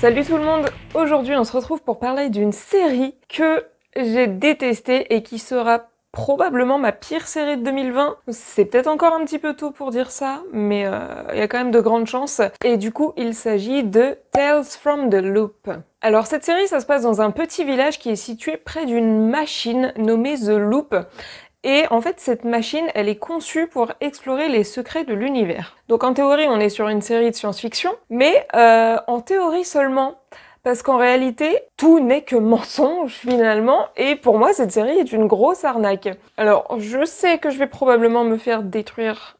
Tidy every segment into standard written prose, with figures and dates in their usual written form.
Salut tout le monde! Aujourd'hui on se retrouve pour parler d'une série que j'ai détestée et qui sera probablement ma pire série de 2020. C'est peut-être encore un petit peu tôt pour dire ça, mais il y a quand même de grandes chances. Et du coup il s'agit de Tales from the Loop. Alors cette série ça se passe dans un petit village qui est situé près d'une machine nommée The Loop. Et en fait, cette machine, elle est conçue pour explorer les secrets de l'univers. Donc en théorie, on est sur une série de science-fiction, mais en théorie seulement. Parce qu'en réalité, tout n'est que mensonge finalement, et pour moi, cette série est une grosse arnaque. Alors, je sais que je vais probablement me faire détruire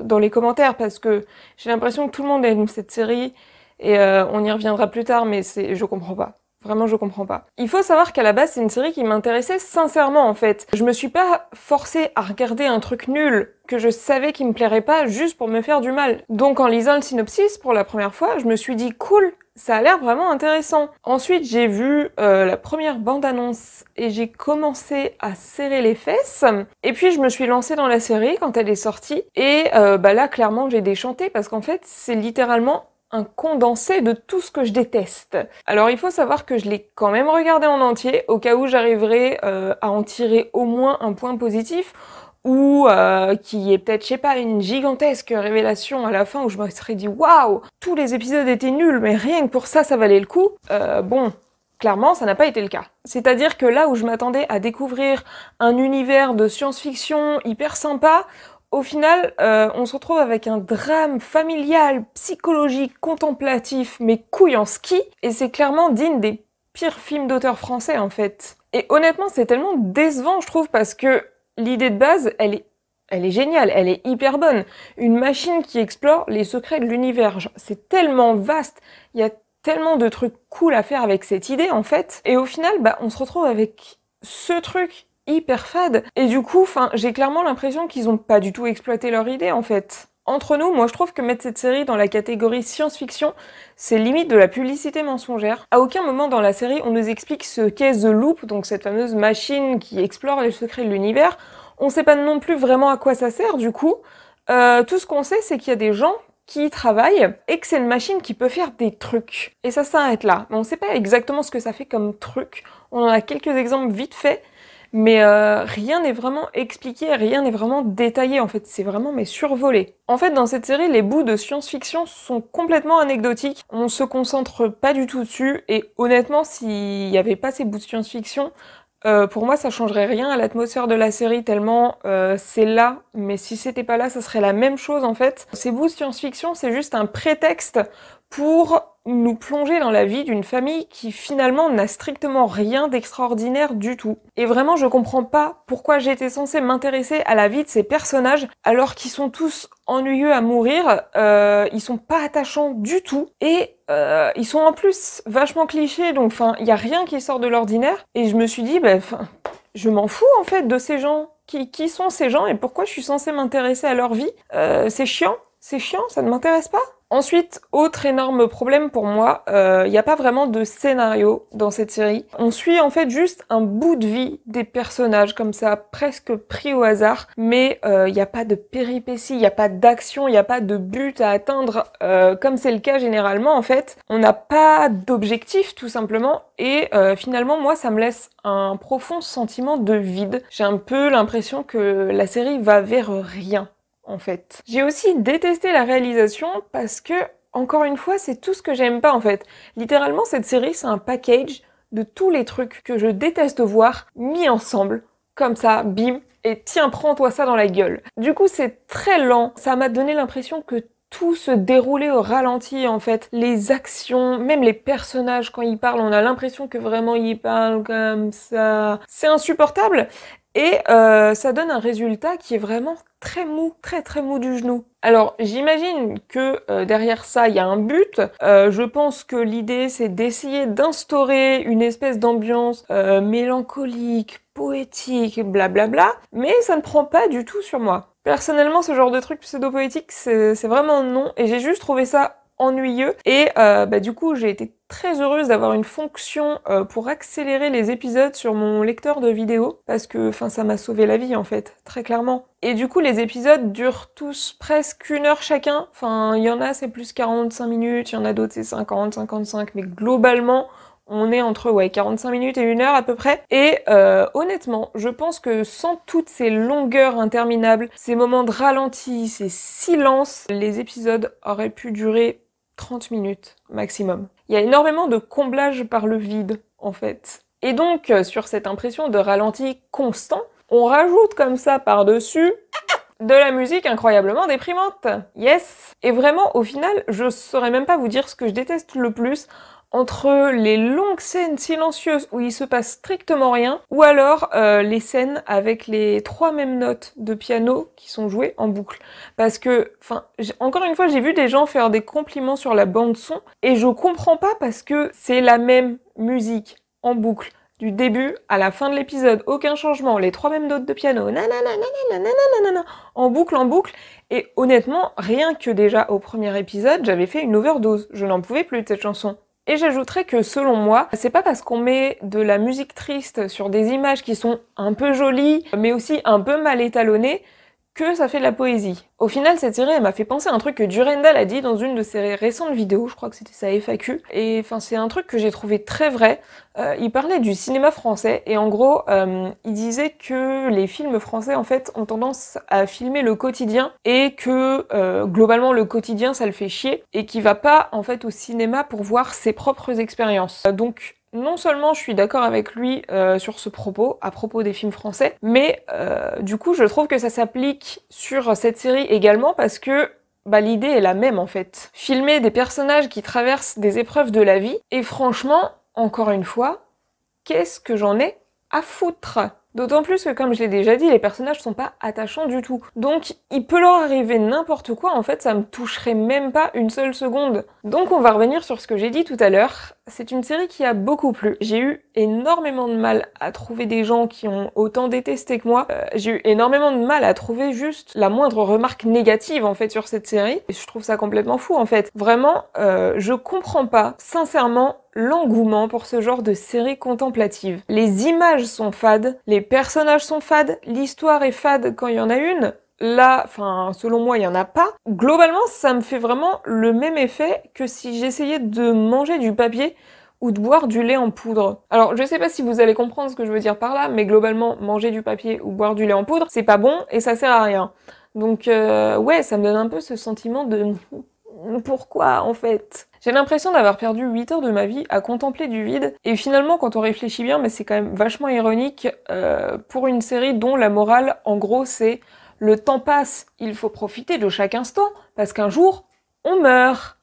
dans les commentaires, parce que j'ai l'impression que tout le monde aime cette série, et on y reviendra plus tard, mais je comprends pas. Vraiment, je comprends pas. Il faut savoir qu'à la base, c'est une série qui m'intéressait sincèrement, en fait. Je me suis pas forcée à regarder un truc nul que je savais qui me plairait pas juste pour me faire du mal. Donc, en lisant le synopsis pour la première fois, je me suis dit, cool, ça a l'air vraiment intéressant. Ensuite, j'ai vu la première bande-annonce et j'ai commencé à serrer les fesses. Et puis, je me suis lancée dans la série quand elle est sortie. Et là, clairement, j'ai déchanté parce qu'en fait, c'est littéralement un condensé de tout ce que je déteste. Alors il faut savoir que je l'ai quand même regardé en entier, au cas où j'arriverais à en tirer au moins un point positif, ou qu'il y ait peut-être, je sais pas, une gigantesque révélation à la fin où je me serais dit « Waouh, tous les épisodes étaient nuls, mais rien que pour ça, ça valait le coup ». Bon, clairement, ça n'a pas été le cas. C'est-à-dire que là où je m'attendais à découvrir un univers de science-fiction hyper sympa, au final, on se retrouve avec un drame familial, psychologique, contemplatif, mais couille en ski, et c'est clairement digne des pires films d'auteurs français, en fait. Et honnêtement, c'est tellement décevant, je trouve, parce que l'idée de base, elle est géniale, elle est hyper bonne. Une machine qui explore les secrets de l'univers, c'est tellement vaste, il y a tellement de trucs cool à faire avec cette idée, en fait, et au final, on se retrouve avec ce truc hyper fade. Et du coup, j'ai clairement l'impression qu'ils ont pas du tout exploité leur idée, en fait. Entre nous, moi je trouve que mettre cette série dans la catégorie science-fiction, c'est limite de la publicité mensongère. À aucun moment dans la série, on nous explique ce qu'est The Loop, donc cette fameuse machine qui explore les secrets de l'univers. On sait pas non plus vraiment à quoi ça sert, du coup. Tout ce qu'on sait, c'est qu'il y a des gens qui y travaillent et que c'est une machine qui peut faire des trucs. Et ça s'arrête là. Mais on sait pas exactement ce que ça fait comme truc. On en a quelques exemples vite faits. Mais rien n'est vraiment expliqué, rien n'est vraiment détaillé, en fait, c'est vraiment survolé. En fait, dans cette série, les bouts de science-fiction sont complètement anecdotiques, on se concentre pas du tout dessus, et honnêtement, s'il y avait pas ces bouts de science-fiction, pour moi, ça changerait rien à l'atmosphère de la série, tellement c'est là, mais si c'était pas là, ça serait la même chose, en fait. Ces bouts de science-fiction, c'est juste un prétexte pour nous plonger dans la vie d'une famille qui finalement n'a strictement rien d'extraordinaire du tout. Et vraiment, je comprends pas pourquoi j'étais censée m'intéresser à la vie de ces personnages alors qu'ils sont tous ennuyeux à mourir, ils sont pas attachants du tout, et ils sont en plus vachement clichés, donc il y a rien qui sort de l'ordinaire, et je me suis dit, je m'en fous en fait de ces gens. Qui sont ces gens et pourquoi je suis censée m'intéresser à leur vie? C'est chiant, ça ne m'intéresse pas. Ensuite, autre énorme problème pour moi, il n'y a pas vraiment de scénario dans cette série. On suit en fait juste un bout de vie des personnages, comme ça, presque pris au hasard, mais il n'y a pas de péripéties, il n'y a pas d'action, il n'y a pas de but à atteindre, comme c'est le cas généralement en fait. On n'a pas d'objectif tout simplement, et finalement moi ça me laisse un profond sentiment de vide. J'ai un peu l'impression que la série va vers rien, en fait. J'ai aussi détesté la réalisation parce que, encore une fois, c'est tout ce que j'aime pas en fait. Littéralement, cette série, c'est un package de tous les trucs que je déteste voir mis ensemble, comme ça, bim, et tiens, prends-toi ça dans la gueule. Du coup, c'est très lent, ça m'a donné l'impression que tout se déroulait au ralenti en fait. Les actions, même les personnages quand ils parlent, on a l'impression que vraiment ils parlent comme ça. C'est insupportable. Et ça donne un résultat qui est vraiment très mou, très mou du genou. Alors j'imagine que derrière ça il y a un but, je pense que l'idée c'est d'essayer d'instaurer une espèce d'ambiance mélancolique, poétique, blablabla, mais ça ne prend pas du tout sur moi. Personnellement ce genre de truc pseudo-poétique c'est vraiment non, et j'ai juste trouvé ça ennuyeux, et du coup j'ai été très heureuse d'avoir une fonction pour accélérer les épisodes sur mon lecteur de vidéos, parce que ça m'a sauvé la vie en fait, très clairement. Et du coup les épisodes durent tous presque 1 heure chacun, il y en a c'est plus 45 minutes, il y en a d'autres c'est 50, 55, mais globalement on est entre 45 minutes et 1 heure à peu près. Et honnêtement, je pense que sans toutes ces longueurs interminables, ces moments de ralenti, ces silences, les épisodes auraient pu durer 30 minutes maximum. Il y a énormément de comblage par le vide, en fait. Et donc, sur cette impression de ralenti constant, on rajoute comme ça par-dessus de la musique incroyablement déprimante. Yes! Et vraiment, au final, je saurais même pas vous dire ce que je déteste le plus entre les longues scènes silencieuses où il se passe strictement rien, ou alors les scènes avec les 3 mêmes notes de piano qui sont jouées en boucle. Parce que, encore une fois, j'ai vu des gens faire des compliments sur la bande son, et je comprends pas parce que c'est la même musique en boucle. Du début à la fin de l'épisode, aucun changement, les 3 mêmes notes de piano, en boucle, et honnêtement, rien que déjà au premier épisode, j'avais fait une overdose, je n'en pouvais plus de cette chanson. Et j'ajouterais que selon moi, c'est pas parce qu'on met de la musique triste sur des images qui sont un peu jolies, mais aussi un peu mal étalonnées, que ça fait de la poésie. Au final, cette série, elle m'a fait penser à un truc que Durandal a dit dans une de ses récentes vidéos, je crois que c'était sa FAQ, et c'est un truc que j'ai trouvé très vrai. Il parlait du cinéma français, et en gros, il disait que les films français, en fait, ont tendance à filmer le quotidien, et que, globalement, le quotidien, ça le fait chier, et qu'il va pas, en fait, au cinéma pour voir ses propres expériences. Donc, non seulement je suis d'accord avec lui sur ce propos, à propos des films français, mais du coup je trouve que ça s'applique sur cette série également parce que l'idée est la même en fait. Filmer des personnages qui traversent des épreuves de la vie, et franchement, encore une fois, qu'est-ce que j'en ai à foutre ? D'autant plus que, comme je l'ai déjà dit, les personnages sont pas attachants du tout. Donc, il peut leur arriver n'importe quoi, en fait, ça me toucherait même pas une seule seconde. Donc, on va revenir sur ce que j'ai dit tout à l'heure. C'est une série qui a beaucoup plu. J'ai eu énormément de mal à trouver des gens qui ont autant détesté que moi. J'ai eu énormément de mal à trouver juste la moindre remarque négative, en fait, sur cette série. Et je trouve ça complètement fou, en fait. Vraiment, je comprends pas, sincèrement, l'engouement pour ce genre de série contemplative. Les images sont fades, les personnages sont fades, l'histoire est fade quand il y en a une. Là, selon moi, il y en a pas. Globalement, ça me fait vraiment le même effet que si j'essayais de manger du papier ou de boire du lait en poudre. Alors, je sais pas si vous allez comprendre ce que je veux dire par là, mais globalement, manger du papier ou boire du lait en poudre, c'est pas bon et ça sert à rien. Donc, ouais, ça me donne un peu ce sentiment de... Pourquoi, en fait ? J'ai l'impression d'avoir perdu 8 heures de ma vie à contempler du vide, et finalement, quand on réfléchit bien, mais c'est quand même vachement ironique pour une série dont la morale, en gros, c'est « le temps passe, il faut profiter de chaque instant, parce qu'un jour, on meurt ».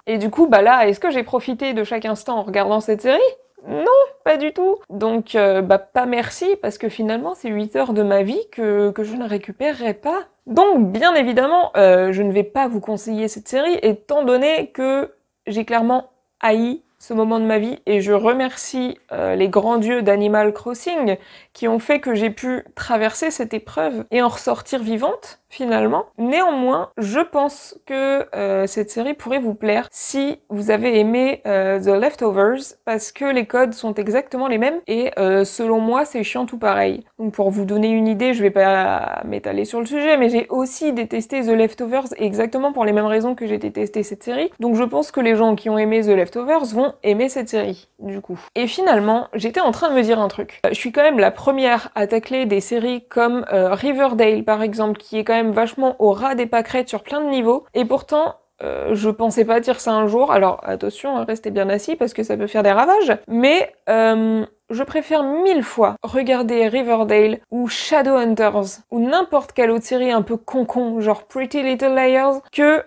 Et du coup, là, est-ce que j'ai profité de chaque instant en regardant cette série ? Non, pas du tout. Donc, pas merci, parce que finalement, c'est 8 heures de ma vie que je ne récupérerai pas. Donc, bien évidemment, je ne vais pas vous conseiller cette série, étant donné que j'ai clairement haï ce moment de ma vie, et je remercie les grands dieux d'Animal Crossing qui ont fait que j'ai pu traverser cette épreuve et en ressortir vivante, finalement. Néanmoins, je pense que cette série pourrait vous plaire si vous avez aimé The Leftovers, parce que les codes sont exactement les mêmes, et selon moi, c'est chiant tout pareil. Donc pour vous donner une idée, je vais pas m'étaler sur le sujet, mais j'ai aussi détesté The Leftovers exactement pour les mêmes raisons que j'ai détesté cette série, donc je pense que les gens qui ont aimé The Leftovers vont aimer cette série, du coup. Et finalement, j'étais en train de me dire un truc. Je suis quand même la première à tacler des séries comme Riverdale, par exemple, qui est quand même vachement au ras des pâquerettes sur plein de niveaux, et pourtant, je pensais pas dire ça un jour, alors attention, restez bien assis parce que ça peut faire des ravages, mais je préfère 1000 fois regarder Riverdale ou Shadowhunters ou n'importe quelle autre série un peu con-con, genre Pretty Little Liars, que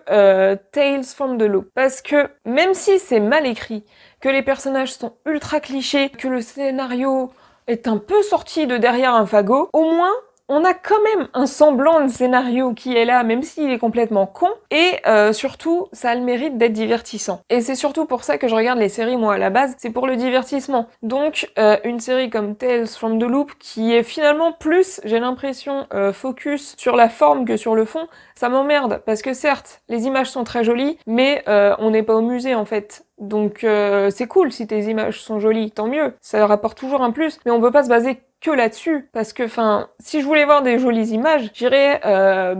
Tales from the Loop. Parce que même si c'est mal écrit, que les personnages sont ultra clichés, que le scénario est un peu sorti de derrière un fagot, au moins on a quand même un semblant de scénario qui est là, même s'il est complètement con, et surtout, ça a le mérite d'être divertissant. Et c'est surtout pour ça que je regarde les séries, moi, à la base, c'est pour le divertissement. Donc, une série comme Tales from the Loop, qui est finalement plus, j'ai l'impression, focus sur la forme que sur le fond, ça m'emmerde, parce que certes, les images sont très jolies, mais on n'est pas au musée, en fait. Donc c'est cool si tes images sont jolies, tant mieux, ça rapporte toujours un plus, mais on peut pas se baser que là-dessus, parce que, enfin, si je voulais voir des jolies images, j'irais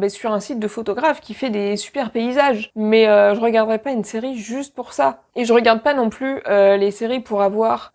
sur un site de photographe qui fait des super paysages, mais je regarderais pas une série juste pour ça. Et je regarde pas non plus les séries pour avoir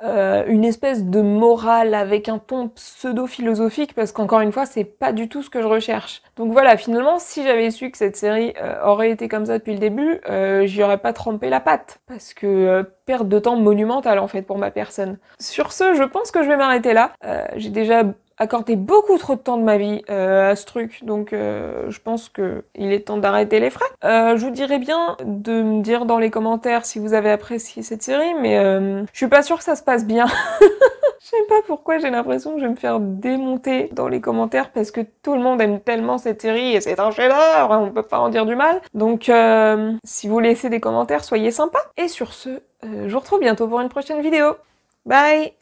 une espèce de morale avec un ton pseudo-philosophique, parce qu'encore une fois, c'est pas du tout ce que je recherche. Donc voilà, finalement, si j'avais su que cette série aurait été comme ça depuis le début, j'y aurais pas trempé la patte, parce que perte de temps monumentale en fait pour ma personne. Sur ce, je pense que je vais m'arrêter là. J'ai déjà accordé beaucoup trop de temps de ma vie à ce truc, donc je pense que il est temps d'arrêter les frais. Je vous dirais bien de me dire dans les commentaires si vous avez apprécié cette série, mais je suis pas sûre que ça se passe bien. Je sais pas pourquoi j'ai l'impression que je vais me faire démonter dans les commentaires parce que tout le monde aime tellement cette série et c'est un chef-d'œuvre, on peut pas en dire du mal. Donc si vous laissez des commentaires, soyez sympas. Et sur ce, je vous retrouve bientôt pour une prochaine vidéo. Bye!